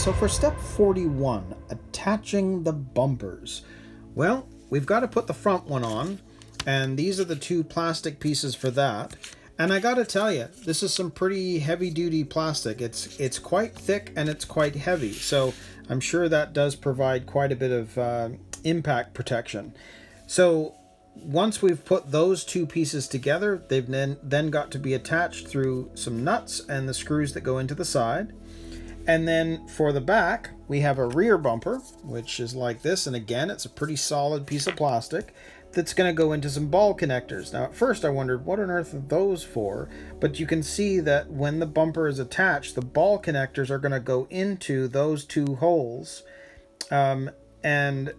So for step 41, attaching the bumpers. Well, we've got to put the front one on, and these are the two plastic pieces for that. And I gotta tell you, this is some pretty heavy-duty plastic. It's quite thick and it's quite heavy, so I'm sure that does provide quite a bit of impact protection. So once we've put those two pieces together, they've then got to be attached through some nuts and the screws that go into the side. And then for the back, we have a rear bumper, which is like this. And again, it's a pretty solid piece of plastic that's going to go into some ball connectors. Now, at first I wondered, what on earth are those for? But you can see that when the bumper is attached, the ball connectors are going to go into those two holes. And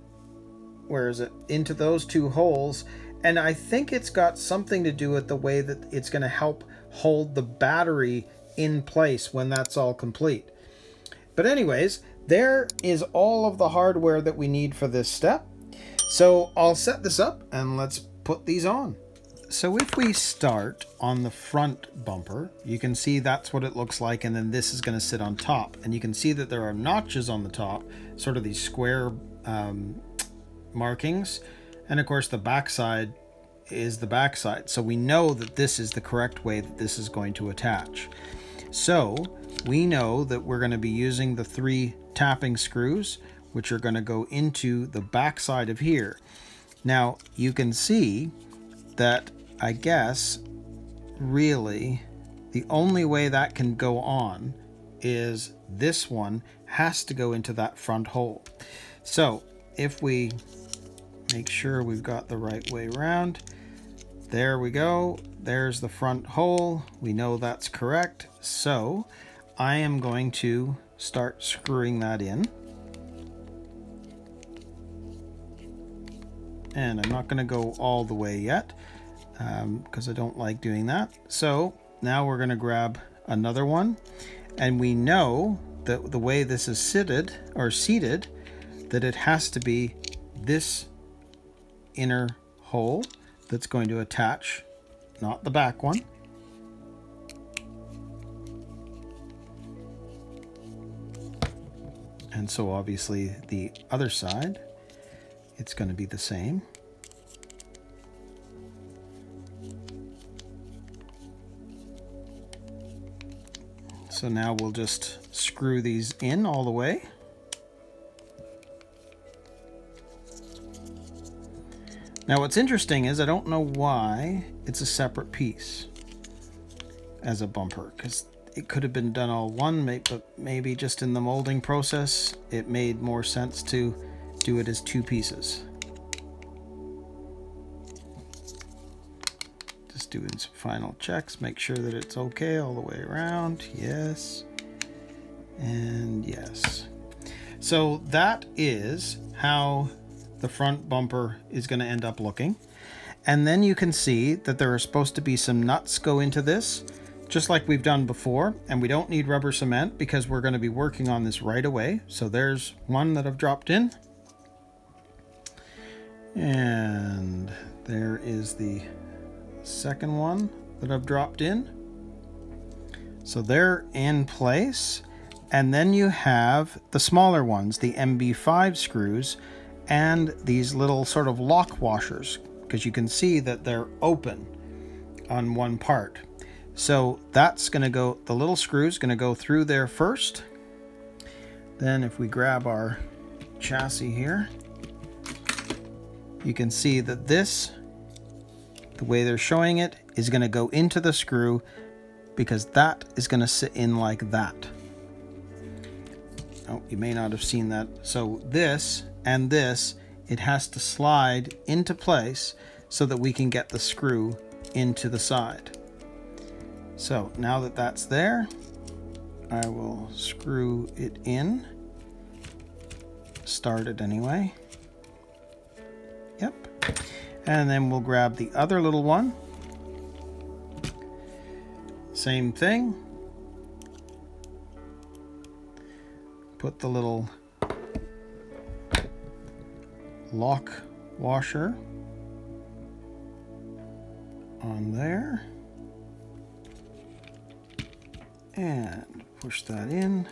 where is it? Into those two holes. And I think it's got something to do with the way that it's going to help hold the battery in place when that's all complete. But anyways, there is all of the hardware that we need for this step. So I'll set this up and let's put these on. So if we start on the front bumper, you can see that's what it looks like, and then this is going to sit on top. And you can see that there are notches on the top, sort of these square markings. And of course the backside is the backside. So we know that this is the correct way that this is going to attach. So we know that we're going to be using the 3 tapping screws, which are going to go into the back side of here. Now you can see that I guess really the only way that can go on is this one has to go into that front hole. So if we make sure we've got the right way around, there we go. There's the front hole. We know that's correct. So I am going to start screwing that in. And I'm not going to go all the way yet because I don't like doing that. So now we're going to grab another one. And we know that the way this is seated, that it has to be this inner hole that's going to attach, not the back one. And so obviously the other side, it's going to be the same. So now we'll just screw these in all the way. Now what's interesting is I don't know why it's a separate piece as a bumper, because it could have been done all one, but maybe just in the molding process it made more sense to do it as 2 pieces. Just doing some final checks, make sure that it's okay all the way around. Yes and yes. So that is how the front bumper is going to end up looking. And then you can see that there are supposed to be some nuts go into this, just like we've done before, and we don't need rubber cement because we're going to be working on this right away. So there's one that I've dropped in, and there is the second one that I've dropped in. So they're in place. And then you have the smaller ones, the MB5 screws, and these little sort of lock washers, because you can see that they're open on one part. So that's going to go, the little screw's going to go through there first. Then if we grab our chassis here, you can see that this, the way they're showing it, is going to go into the screw, because that is going to sit in like that. Oh, you may not have seen that. So this and this, it has to slide into place so that we can get the screw into the side. So now that that's there, I will screw it in. Start it anyway. Yep. And then we'll grab the other little one. Same thing. Put the little lock washer on there and push that in.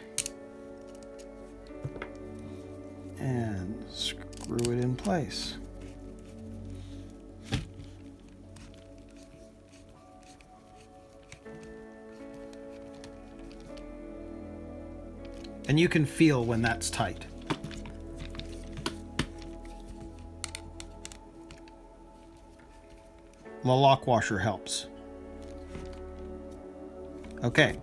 and screw it in place. And you can feel when that's tight. The lock washer helps. Okay,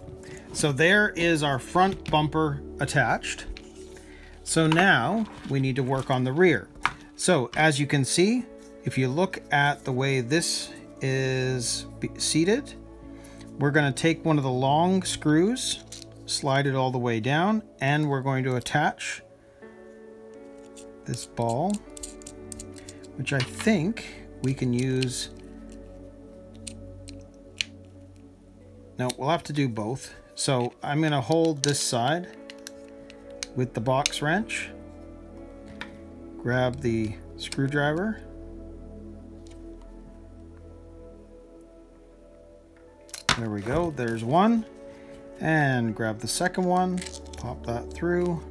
so there is our front bumper attached. So now we need to work on the rear. So as you can see, if you look at the way this is seated, we're going to take one of the long screws, slide it all the way down, and we're going to attach this ball, which I think we can use. No, we'll have to do both. So I'm going to hold this side with the box wrench, grab the screwdriver, there we go, there's one, and grab the second one, pop that through,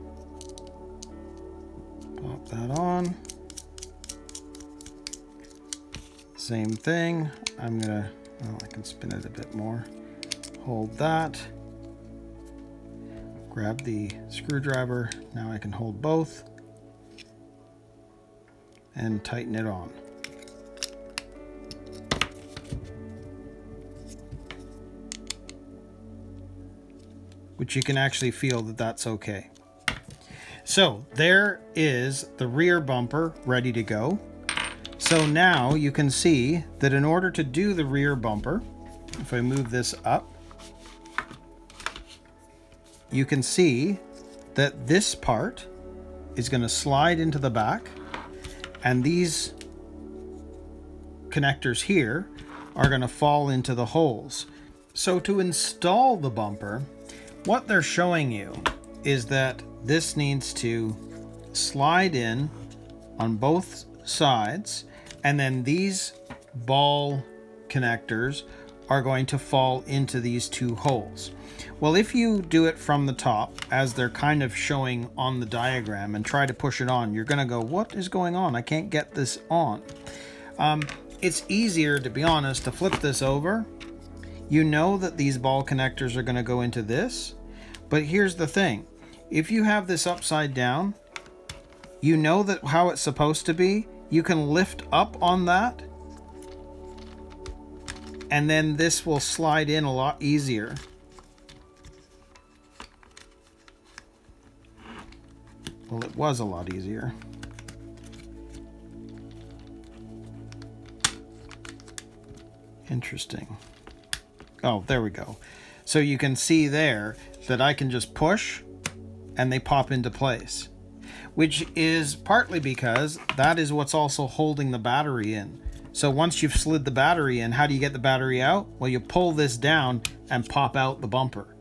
pop that on, same thing. I'm gonna, well, I can spin it a bit more, hold that, grab the screwdriver, now I can hold both and tighten it on. Which you can actually feel that that's okay. So there is the rear bumper ready to go. So now you can see that in order to do the rear bumper, if I move this up, you can see that this part is going to slide into the back, and these connectors here are going to fall into the holes. So to install the bumper, what they're showing you is that this needs to slide in on both sides, and then these ball connectors are going to fall into these two holes. Well, if you do it from the top, as they're kind of showing on the diagram, and try to push it on, you're going to go, what is going on? I can't get this on. It's easier, to be honest, to flip this over. You know that these ball connectors are going to go into this, but here's the thing. If you have this upside down, you know that how it's supposed to be. You can lift up on that, and then this will slide in a lot easier. Well, it was a lot easier. Interesting. Oh, there we go. So you can see there that I can just push and they pop into place, which is partly because that is what's also holding the battery in. So once you've slid the battery in, how do you get the battery out? Well, you pull this down and pop out the bumper.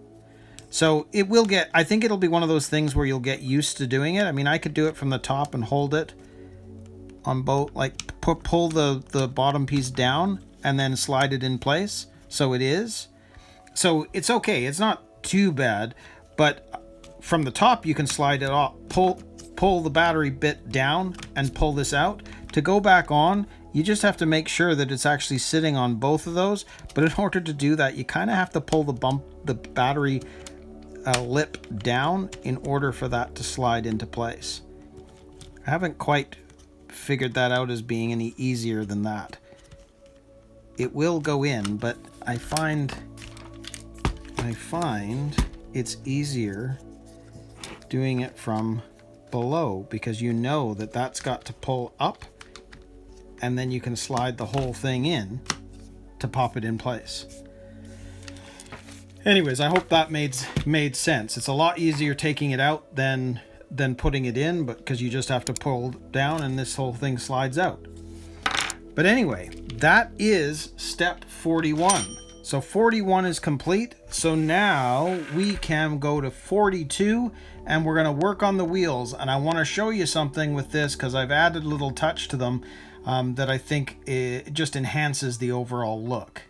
So it will get, I think it'll be one of those things where you'll get used to doing it. I mean, I could do it from the top and hold it on both, like pull the bottom piece down and then slide it in place. So it is. So it's okay. It's not too bad, but from the top you can slide it off, pull the battery bit down and pull this out. To go back on, you just have to make sure that it's actually sitting on both of those. But in order to do that, you kind of have to pull the battery lip down in order for that to slide into place. I haven't quite figured that out as being any easier than that. It will go in, but I find it's easier doing it from below, because you know that that's got to pull up, and then you can slide the whole thing in to pop it in place. Anyways, I hope that made sense. It's a lot easier taking it out than putting it in, but because you just have to pull down and this whole thing slides out. But anyway, that is step 41. So 41 is complete. So now we can go to 42 and we're going to work on the wheels. And I want to show you something with this because I've added a little touch to them that I think it just enhances the overall look.